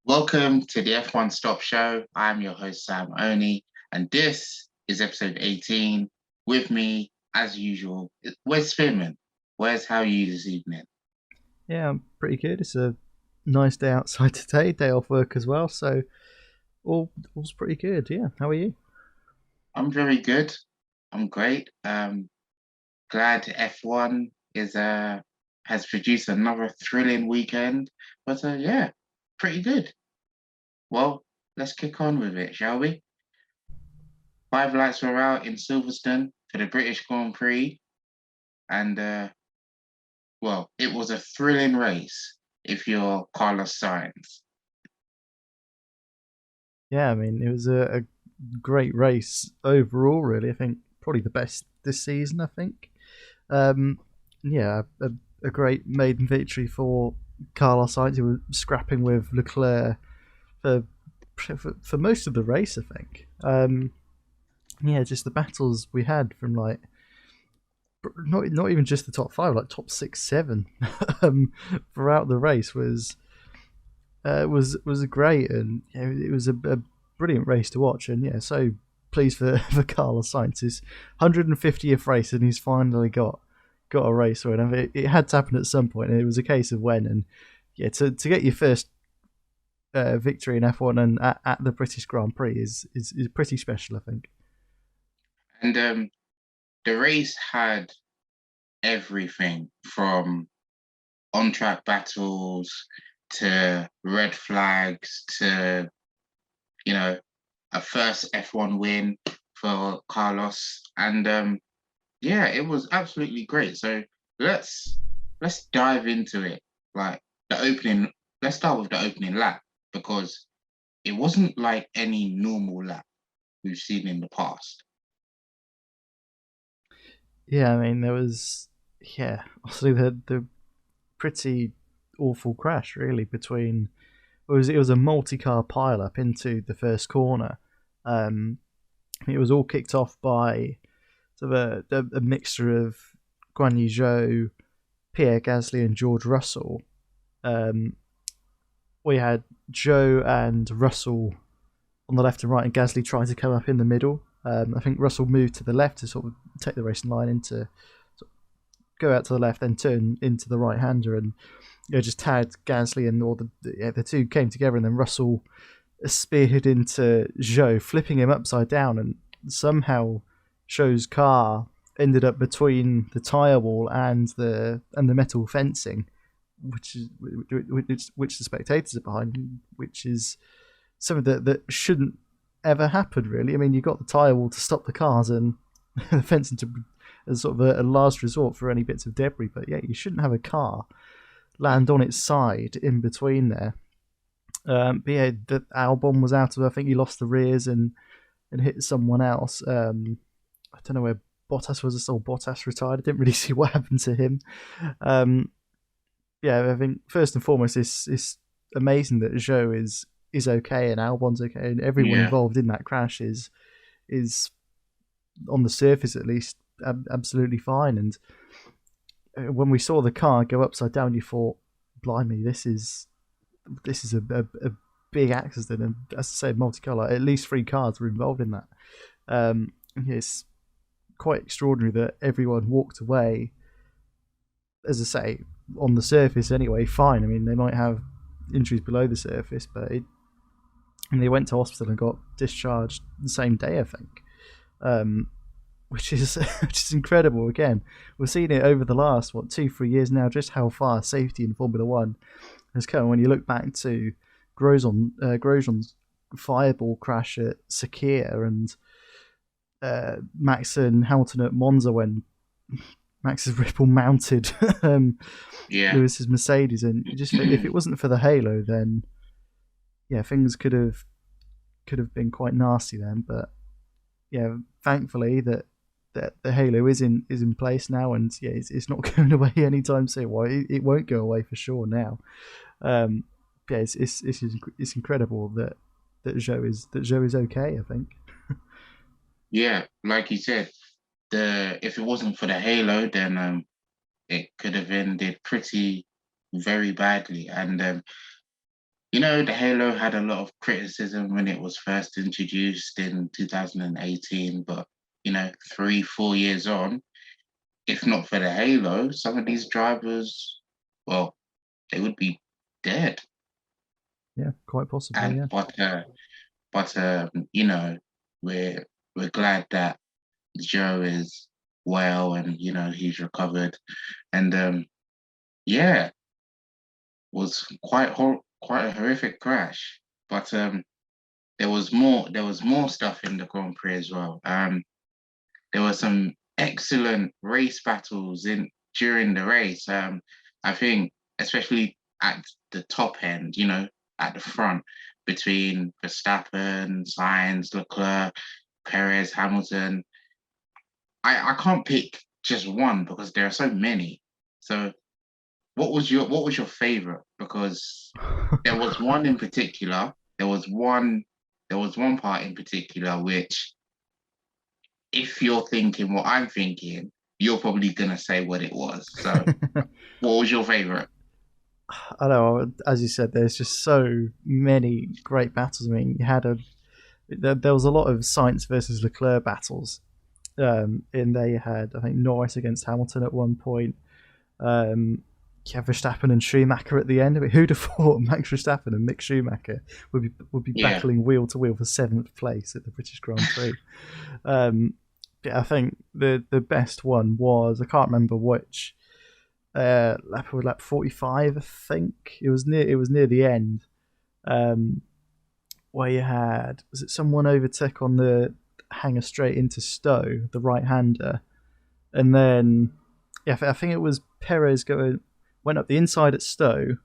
Welcome to the F1Stop show. I'm your host, Sam Oni, and this is episode 18. With me, as usual, where's Finman? How are you this evening? Yeah, I'm pretty good. It's a nice day outside today, day off work as well, so all's pretty good. Yeah, how are you? I'm very good. I'm great. Glad F1 is has produced another thrilling weekend. But yeah, pretty good. Well, let's kick on with it, shall we? Five lights were out in Silverstone for the British Grand Prix, and well, it was a thrilling race if you're Carlos Sainz. Yeah, I mean it was a great race overall. Really, I think probably the best this season. I think. Um, yeah, a great maiden victory for Carlos Sainz, who was scrapping with Leclerc for for most of the race. I think. Yeah, just the battles we had from like not even just the top five, like top six, seven, throughout the race was great, and it was a brilliant race to watch, and yeah, so pleased for for Carlos Sainz, his 150th race, and he's finally got a race win. I mean, it had to happen at some point, and it was a case of when, and yeah, to get your first victory in F1 and at the British Grand Prix is pretty special, I think. And the race had everything from on-track battles to red flags to, you know, a first F1 win for Carlos. And yeah, it was absolutely great. So let's let's dive into it. Like the opening, let's start with the opening lap because it wasn't like any normal lap we've seen in the past. Yeah, I mean there was obviously the pretty awful crash really between it was a multi-car pile-up into the first corner. Um, it was all kicked off by sort of a mixture of Guan Yu Zhou, Pierre Gasly, and George Russell. Um, we had Zhou and Russell on the left and right, and Gasly trying to come up in the middle. I think Russell moved to the left to sort of take the racing line into go out to the left, then turn into the right hander, and just tagged Gasly, and all the two came together, and then Russell spearhead into Zhou, flipping him upside down, and somehow Zhou's car ended up between the tyre wall and the metal fencing, which the spectators are behind, which is something that shouldn't ever happen. Really, I mean, you got the tyre wall to stop the cars and the fencing to as sort of a last resort for any bits of debris. But yeah, you shouldn't have a car land on its side in between there. But yeah, the Albon was out of. I think he lost the rears and hit someone else. I don't know where Bottas was. I saw Bottas retired. I didn't really see what happened to him. Um, yeah, I think first and foremost, it's amazing that Zhou is okay and Albon's okay, and everyone Yeah. involved in that crash is on the surface at least absolutely fine. And when we saw the car go upside down, you thought, "Blimey, this is a big accident." And as I said, multicolour, at least three cars were involved in that. It's quite extraordinary that everyone walked away, as I say, on the surface anyway, fine. I mean, they might have injuries below the surface, and they went to hospital and got discharged the same day, I think. Which is which is incredible. Again, we've seen it over the last 2-3 years now, just how far safety in Formula One has come. When you look back to Grosjean's fireball crash at Sakir, and Max and Hamilton at Monza when Max's Ripple mounted Yeah. Lewis's Mercedes, and you just think if it wasn't for the halo, then yeah, things could have been quite nasty then. But yeah, thankfully that the halo is in place now, and yeah, it's not going away anytime soon. Well, it won't go away for sure now. Yeah, it's incredible that Zhou is okay, I think. Yeah, like you said, the if it wasn't for the halo, then it could have ended pretty very badly. And The Halo had a lot of criticism when it was first introduced in 2018, but 3, 4 years on, if not for the Halo, some of these drivers, well, they would be dead. Yeah, quite possibly. And Yeah, we're we're glad that Joe is well and he's recovered. And yeah, was quite a horrific crash. But there was more stuff in the Grand Prix as well. There were some excellent race battles in during the race. I think especially at the top end, at the front between Verstappen, Sainz, Leclerc, Perez, Hamilton. I can't pick just one because there are so many. So what was your favorite? Because there was one in particular. There was one part in particular which, if you're thinking what I'm thinking, you're probably gonna say what it was. So, what was your favorite? I know. As you said, there's just so many great battles. I mean, there was a lot of Sainz versus Leclerc battles. And they had, I think, Norris against Hamilton at one point. Um, yeah, Verstappen and Schumacher at the end. I mean, who'd have thought Max Verstappen and Mick Schumacher would be Yeah, battling wheel to wheel for seventh place at the British Grand Prix? Um, yeah, I think the best one was, I can't remember which, lap 45. I think it was near the end, um, where you had, was it someone overtook on the hanger straight into Stowe, the right hander, and then yeah, I think it was Perez went up the inside at Stowe,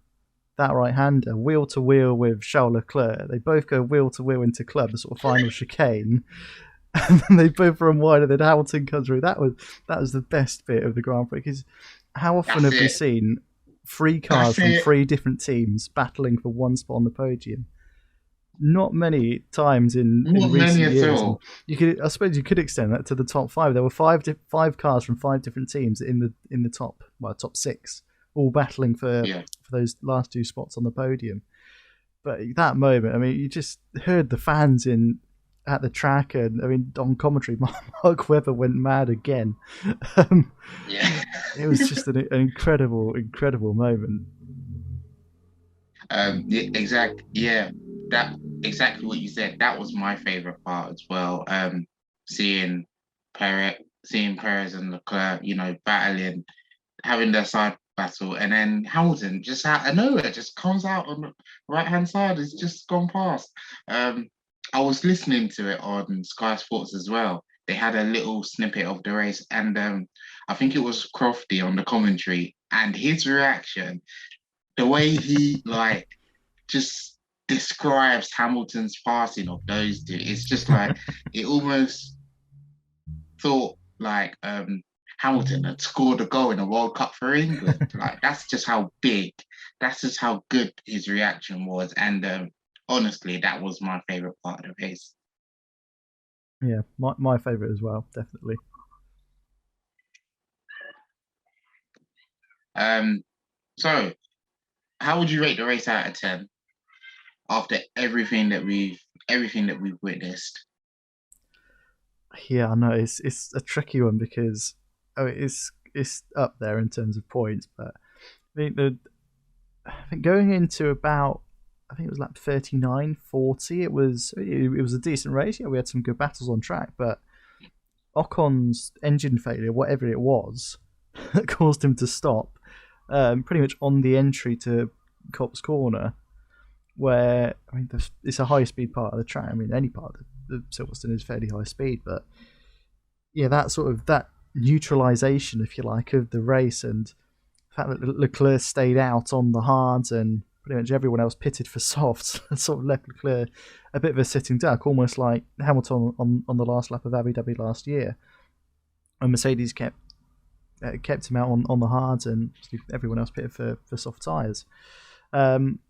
that right hander, wheel to wheel with Charles Leclerc. They both go wheel to wheel into club, the sort of final chicane, and then they both run wide, and then Hamilton comes through. That was the best bit of the Grand Prix, because how often that's have we it. seen three cars That's from it. three different teams battling for one spot on the podium? Not many times in Not many recent at years, and all. I suppose you could extend that to the top five. There were five cars from five different teams in the top six, all battling Yeah, for those last two spots on the podium. But that moment, I mean, you just heard the fans in at the track, and I mean, on commentary, Mark Webber went mad again. Um, yeah. it was just an incredible, incredible moment. Yeah, yeah, that exactly what you said. That was my favorite part as well. Seeing Perez and Leclerc, battling, having their side battle, and then Hamilton just out of nowhere just comes out on the right hand side. It's just gone past. Um, I was listening to it on Sky Sports as well. They had a little snippet of the race, and I think it was Crofty on the commentary, and his reaction, the way he just describes Hamilton's passing of those two. It's just like it almost thought like Hamilton had scored a goal in a World Cup for England. Like that's just how big, that's just how good his reaction was. And honestly, that was my favorite part of the race. Yeah, my favorite as well, definitely. Um, so how would you rate the race out of 10 after everything that we've witnessed? Yeah, I know it's a tricky one, because it's up there in terms of points, but I think going into about, I think it was like 39, 40. It was a decent race. Yeah, we had some good battles on track, but Ocon's engine failure, whatever it was, that caused him to stop, pretty much on the entry to Copse Corner, where, I mean, it's a high speed part of the track. I mean, any part of the Silverstone is fairly high speed, but yeah, that neutralization, if you like, of the race, and the fact that Leclerc stayed out on the hards and pretty much everyone else pitted for softs, sort of left Leclerc a bit of a sitting duck, almost like Hamilton on the last lap of Abu Dhabi last year. And Mercedes kept him out on the hards, and everyone else pitted for soft tyres. Um,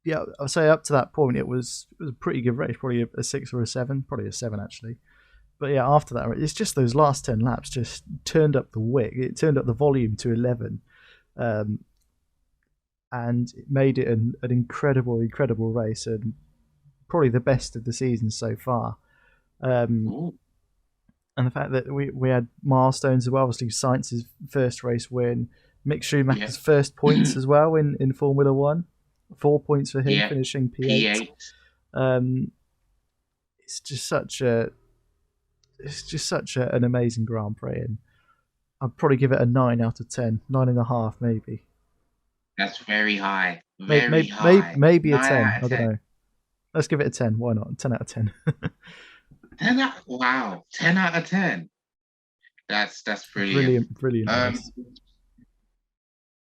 yeah, I'd say up to that point it was a pretty good race, probably a 6 or a 7, probably a 7 actually. But yeah, after that, it's just those last 10 laps just turned up the wick. It turned up the volume to 11. Um, and it made it an incredible race, and probably the best of the season so far. Um, Ooh, and the fact that we had milestones as well, obviously Sainz's first race win, Mick yeah, Schumacher's first points as well in Formula One, 4 points for him, yeah. finishing P8. P8. Um, it's just such a an amazing Grand Prix, and I'd probably give it a 9 out of 10, 9.5 maybe. That's very high. Maybe, Very high. maybe a Nine 10. out I of don't 10. know. Let's give it a 10. Why not? 10 out of 10. 10 out of 10. That's brilliant. Brilliant Um, race.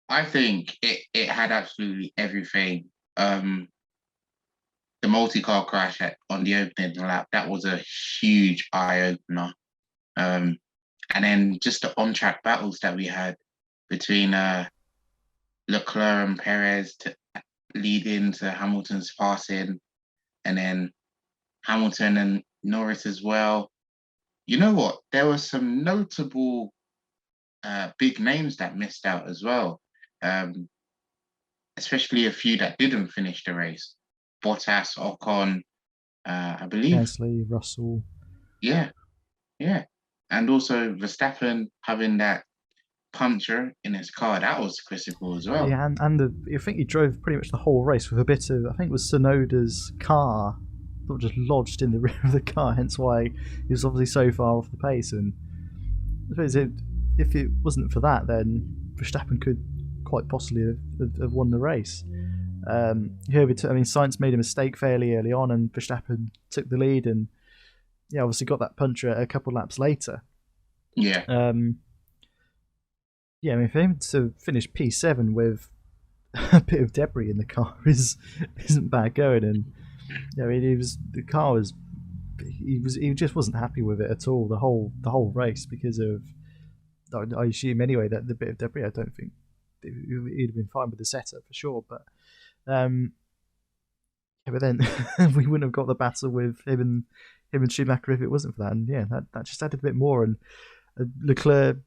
I think it had absolutely everything. The multi-car crash on the opening lap, that was a huge eye-opener. Um, and then just the on-track battles that we had between Leclerc and Perez to lead into Hamilton's passing, and then Hamilton and Norris as well. You know what? There were some notable big names that missed out as well, um, especially a few that didn't finish the race. Bottas, Ocon, I believe. Gasly, Russell. Yeah, yeah. And also Verstappen having that puncture in his car, that was critical as well. Yeah, I think he drove pretty much the whole race with a bit of, I think it was Sonoda's car that just lodged in the rear of the car, hence why he was obviously so far off the pace. And I suppose if it wasn't for that, then Verstappen could quite possibly have won the race. Sainz made a mistake fairly early on, and Verstappen took the lead, and yeah, obviously got that puncher a couple laps later. Yeah, Yeah, I mean, for him to finish P7 with a bit of debris in the car isn't bad going, and yeah, I mean, he just wasn't happy with it at all the whole race because of, I assume anyway, that the bit of debris. I don't think he'd have been fine with the setup for sure, but yeah, but then we wouldn't have got the battle with him and Schumacher if it wasn't for that, and yeah, that just added a bit more, and Leclerc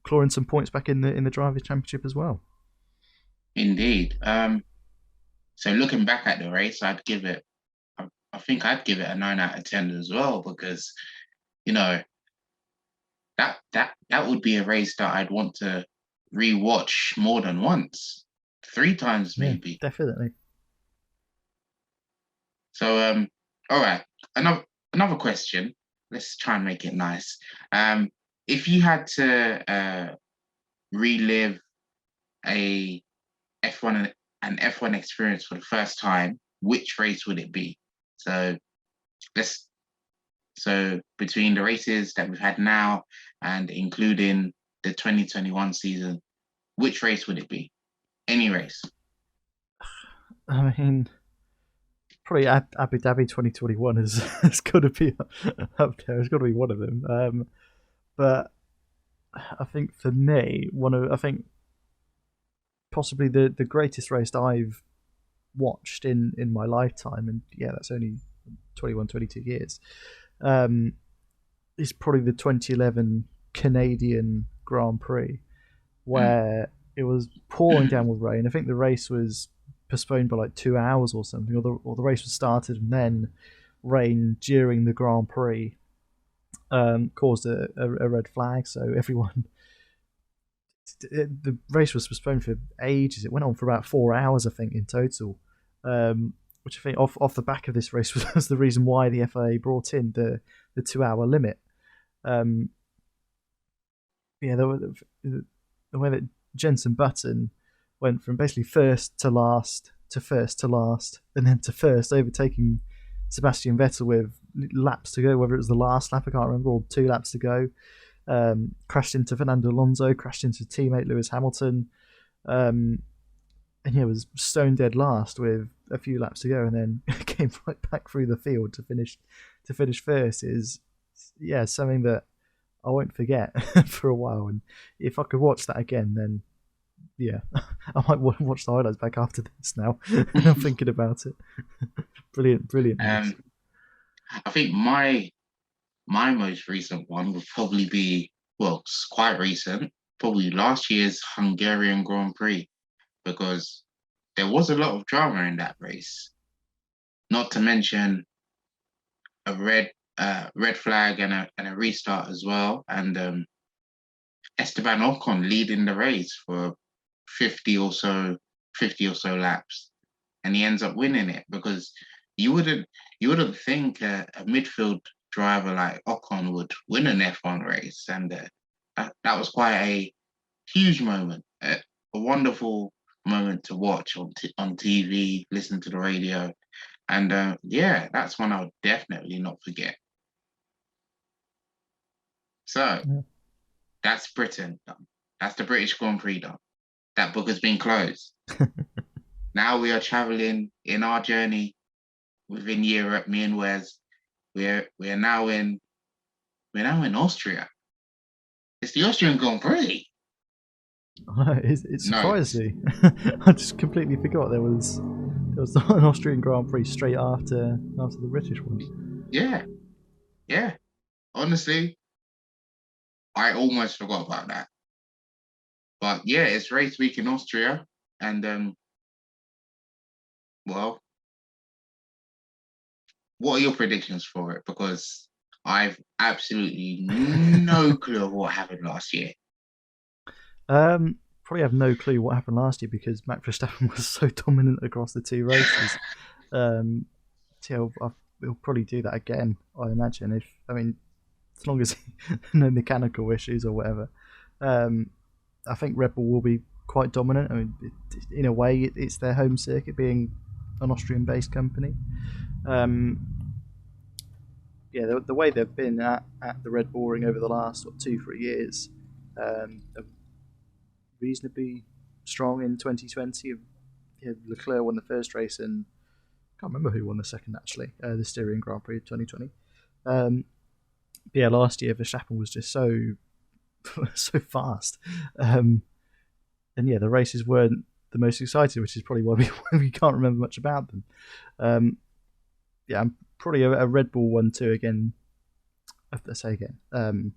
clawing some points back in the drivers' championship as well. indeed. So looking back at the race, I think I'd give it a 9 out of 10 as well, because you know that would be a race that I'd want to rewatch more than once, 3 times Yeah, maybe. definitely. So all right, another question. Let's try and make it nice. If you had to relive a F1 an F1 experience for the first time, which race would it be? So let's so between the races that we've had now and including the 2021 season, which race would it be? Any race. I mean, probably Abu Dhabi 2021 has got to be up there. It's got to be one of them. But I think for me, I think possibly the greatest race I've watched in my lifetime, and yeah, that's only 21, 22 years. Is probably the 2011 Canadian Grand Prix, where it was pouring down with rain. I think the race was postponed by like 2 hours or something, or the race was started and then rain during the Grand Prix caused a red flag. So everyone, the race was postponed for ages. It went on for about 4 hours, I think, in total. Which I think off the back of this race was the reason why the FIA brought in the 2 hour limit. Yeah, the way that Jenson Button went from basically first to last to first to last and then to first, overtaking Sebastian Vettel with laps to go, whether it was the last lap, I can't remember, or 2 laps to go. Crashed into Fernando Alonso, crashed into teammate Lewis Hamilton, and yeah, was stone dead last with a few laps to go, and then came right back through the field to finish first. Is something that I won't forget for a while. And if I could watch that again, then yeah, I might watch the highlights back after this now. I'm thinking about it. Brilliant. I think my most recent one would probably be, well, it's quite recent, probably last year's Hungarian Grand Prix, because there was a lot of drama in that race. Not to mention a red flag and a restart as well, and Esteban Ocon leading the race for 50 or so 50 or so laps, and he ends up winning it because you wouldn't you wouldn't think a midfield driver like Ocon would win an F1 race, and that was quite a huge moment, a wonderful moment to watch on TV, listen to the radio, and yeah, that's one I'll definitely not forget. So Yeah. that's Britain done. That's the British Grand Prix done. That book has been closed. Now we are traveling in our journey within Europe. Me and Wes, we're now in Austria. It's the Austrian Grand Prix. It surprised Nice. me. I just completely forgot there was an Austrian Grand Prix straight after the British one. Yeah, yeah. Honestly, I almost forgot about that. But yeah, it's race week in Austria, and well, what are your predictions for it? Because I've absolutely no clue of what happened last year. Probably have no clue what happened last year because Max Verstappen was so dominant across the two races. So he'll probably do that again, I imagine. As long as no mechanical issues or whatever. I think Red Bull will be quite dominant. I mean, in a way, it's their home circuit, being an Austrian-based company. Yeah, the way they've been at the Red Bull Ring over the last 2-3 years, reasonably strong in 2020. Yeah, Leclerc won the first race, and I can't remember who won the second actually. The Styrian Grand Prix of 2020. Yeah, last year Verstappen was just so fast, and yeah, the races weren't the most exciting, which is probably why we can't remember much about them. Yeah, I'm probably a Red Bull 1-2 again. Let's say again.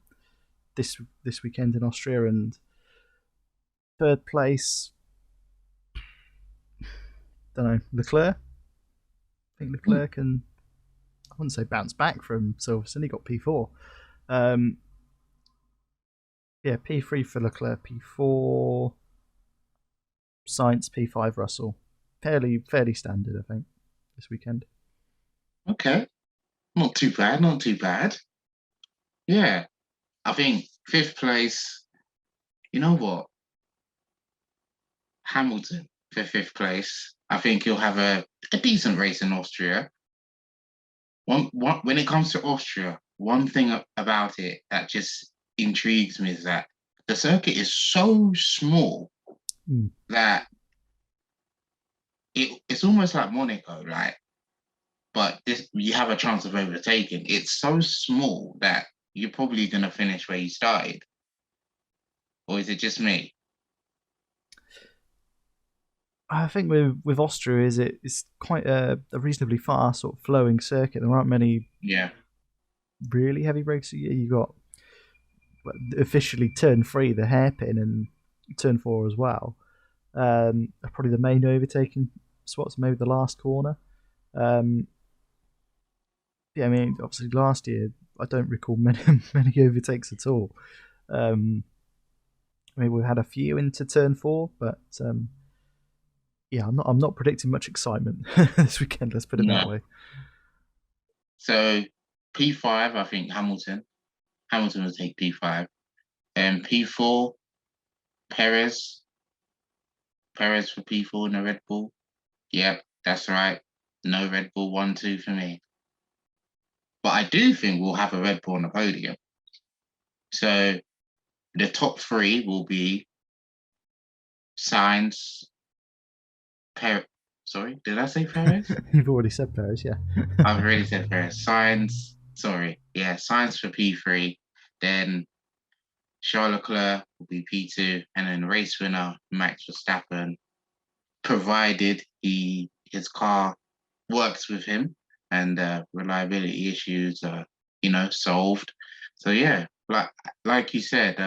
This weekend in Austria, and third place. Don't know, Leclerc. I think Leclerc can. I wouldn't say bounce back from Silverstone. He got P4. Yeah, P3 for Leclerc, P4 Sainz, P5 Russell. Fairly standard, I think, this weekend. Okay, not too bad, not too bad. Yeah, I think fifth place. You know what? Hamilton for fifth place. I think he'll have a decent race in Austria. When it comes to Austria, one thing about it that just intrigues me is that the circuit is so small that it's almost like Monaco, like, but this you have a chance of overtaking. It's so small that you're probably gonna finish where you started. Or is it just me? I think with Austria, it's quite a reasonably fast sort of flowing circuit. There aren't many really heavy breaks. You got officially turn 3, the hairpin, and turn 4 as well. Probably the main overtaking spots, maybe the last corner. Yeah, I mean, obviously last year I don't recall many overtakes at all. I mean, we've had a few into turn 4, but yeah, I'm not predicting much excitement this weekend. Let's put it that way. So P5, I think Hamilton will take P5, and P4 Perez for P4 in the Red Bull. Yep, that's right. No Red Bull 1-2 for me. But I do think we'll have a Red Bull on the podium. So the top 3 will be Sainz, Perez. Sorry, did I say Perez? You've already said Perez, yeah. I've already said Perez. Sainz, sorry. Yeah, Sainz for P3. Then Charles Leclerc will be P2. And then race winner, Max Verstappen, provided his car works with him and reliability issues are, solved. So yeah, like you said,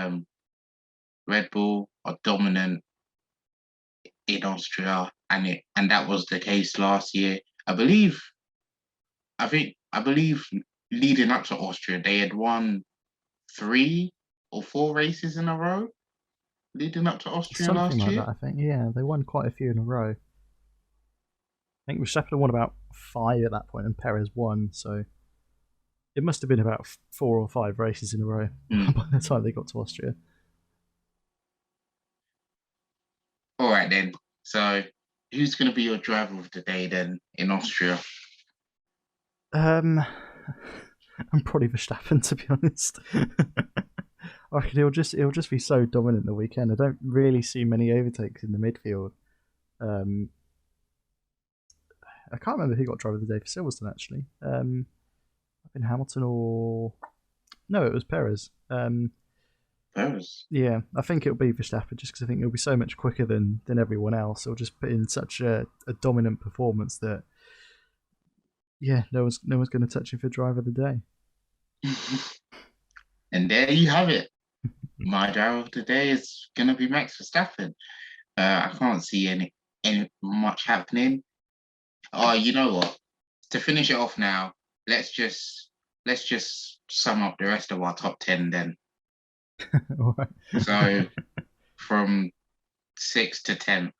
Red Bull are dominant in Austria, and that was the case last year. I believe leading up to Austria, they had won 3 or 4 races in a row leading up to Austria Something last like year. that, I think. Yeah, they won quite a few in a row. I think Verstappen won about 5 at that point, and Perez won. So it must have been about 4 or 5 races in a row Mm. by the time they got to Austria. All right then. So who's going to be your driver of the day then in Austria? I'm probably Verstappen, to be honest. I reckon he'll just be so dominant the weekend. I don't really see many overtakes in the midfield. I can't remember who got driver of the day for Silverstone actually. Been Hamilton or no, it was Perez. Perez. Yeah, I think it'll be Verstappen just because I think he'll be so much quicker than everyone else. He'll just put in such a dominant performance that no one's going to touch him for driver of the day. And there you have it. My driver of the day is going to be Max Verstappen. I can't see any much happening. Oh, you know what? To finish it off now, let's just sum up the rest of our top 10 then. All right. So from 6th to 10th.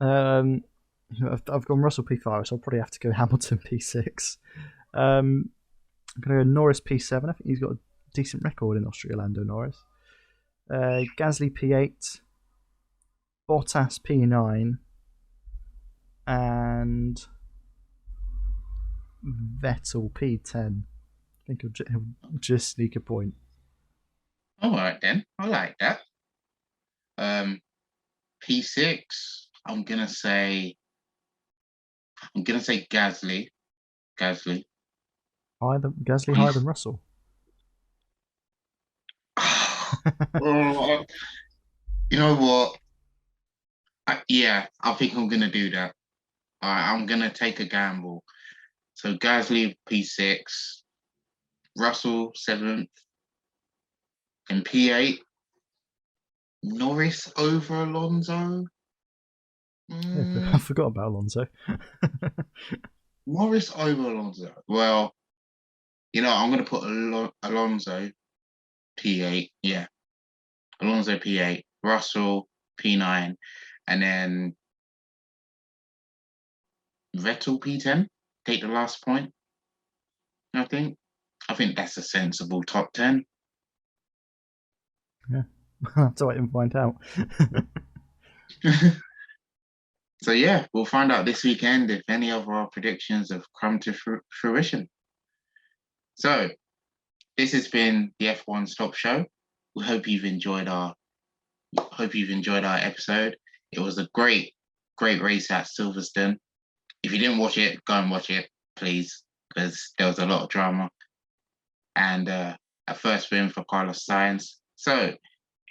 I've gone Russell P5, so I'll probably have to go Hamilton P6. I'm going to go Norris P7. I think he's got a decent record in Austria, Lando Norris. Gasly P8, Bottas P9, and Vettel P10. I think he'll just sneak a point. All right then, I like that. P6, I'm gonna say Gasly. Gasly higher than Russell. Oh, you know what? I think I'm gonna do that. I'm gonna take a gamble. So Gasly P6, Russell 7th, and P8, Norris over Alonso. I forgot about Alonso. Norris over Alonso. Well, I'm gonna put Alonso P8. Yeah, Alonso P8, Russell P9, and then Vettel P10. Take the last point. I think that's a sensible top 10. Yeah, I'll have to wait and find out. So yeah, we'll find out this weekend if any of our predictions have come to fruition. So this has been the F1Stop show. We hope you've enjoyed our episode. It was a great race at Silverstone. If you didn't watch it, go and watch it, please, because there was a lot of drama. And a first win for Carlos Sainz. So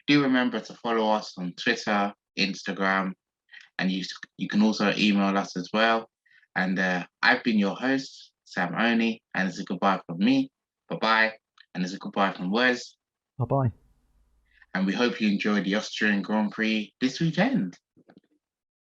do remember to follow us on Twitter, Instagram, and you can also email us as well. And I've been your host, Sam Oni, and it's a goodbye from me. Bye-bye. And it's a goodbye from Wes. Bye-bye. And we hope you enjoyed the Austrian Grand Prix this weekend.